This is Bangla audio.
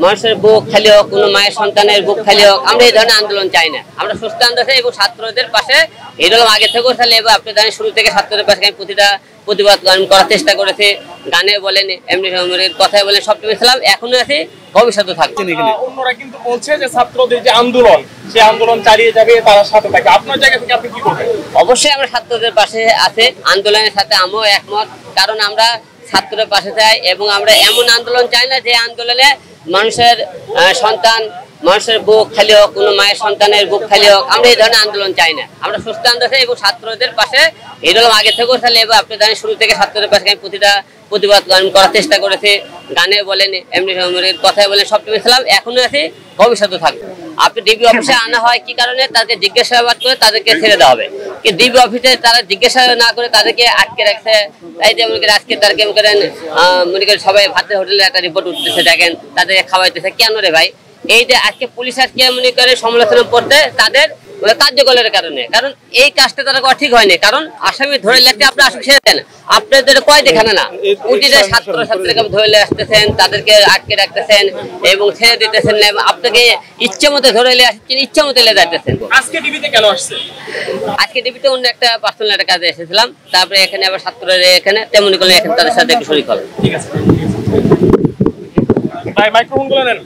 মানুষের বুক খালি হোক, কোনো মায়ের সন্তানের বুক খালি হোক, আমরা এই ধরনের আন্দোলন চাই না। আমরা সুস্থ আন্দোলন এবং ছাত্রদের পাশে এরকম আগে থেকেও তাহলে এবার আপনি জানেন শুরু থেকে ছাত্রদের পাশে আমি প্রতিবাদ করার চেষ্টা করেছি, গানে বলেন, এমনি কথায় বলেন, সবটুকু ছিলাম, এখনো আছি, ভবিষ্যতে থাকবে। অন্যরা কিন্তু বলছে যে ছাত্রদের যে আন্দোলন, সেই আন্দোলন চালিয়ে যাবে, তারা সাথে থাকে। আপনার জায়গা থেকে আপনি কি করবেন? অবশ্যই আমরা ছাত্রদের পাশে আছে, আন্দোলনের সাথে আমিও একমত, কারণ আমরা ছাত্রদের পাশে চাই এবং আমরা এমন আন্দোলন চাই না যে আন্দোলনে মানুষের সন্তান, মানুষের বুক খালি হোক, কোনো মায়ের সন্তানের বুক খালি হোক, আমরা এই ধরনের আন্দোলন চাই না। আমরা সুস্থ আন্দোলন এবং ছাত্রদের পাশে এরকম আগে থেকেও তাহলে এবার আপনি জানেন শুরু থেকে ছাত্রদের পাশে আমি প্রতিবাদ করার চেষ্টা করেছি, গানে বলেন, এমনি কথায় বলেন, সবটুকু ছিলাম, এখনো আছি, ভবিষ্যতে থাকবে। আপনি ডিবি অফিসে আনা হয় কি কারণে, তাদেরকে জিজ্ঞাসাবাদ করে তাদেরকে ছেড়ে দেওয়া হবে, কিন্তু ডিবি অফিসে তারা জিজ্ঞাসাবাদ না করে তাদেরকে আটকে রাখছে। তাই যে মনে করেন আজকে তাদেরকে মনে করেন সবাই ভাতের হোটেলে একটা রিপোর্ট উঠতেছে, দেখেন তাদেরকে খাওয়াইতেছে কেন রে ভাই? এই যে আজকে পুলিশ আজকে মনে করে সমালোচনা করতে তাদের কার্যকলের কারণে, কারণ এই কাজটা তারা করা ঠিক হয়নি, কারণ আসামি ধরে লাগতে আপনি আসামি ছেড়ে দেন, আপনাদের কয় দেখানে না, উচিতে ছাত্রছাত্রীকে ধরে আসতেছেন, তাদেরকে আটকে রাখতেছেন এবং ছেড়ে দিতেছেন না, এবং আপনাকে ইচ্ছে মতো ধরে আসছেন, ইচ্ছে মতো এলে যাইতেছেন। আজকে ডিবিতে কেন আসছে? আজকে ডিবিতে অন্য একটা পার্সোনাল একটা কাজে এসেছিলাম, তারপরে এখানে আবার ছাত্ররা এখানে তেমনি করলে এখানে তাদের সাথে একটু শরীর হল। ঠিক আছে, ভাই মাইক্রোফোন গুলো নেন।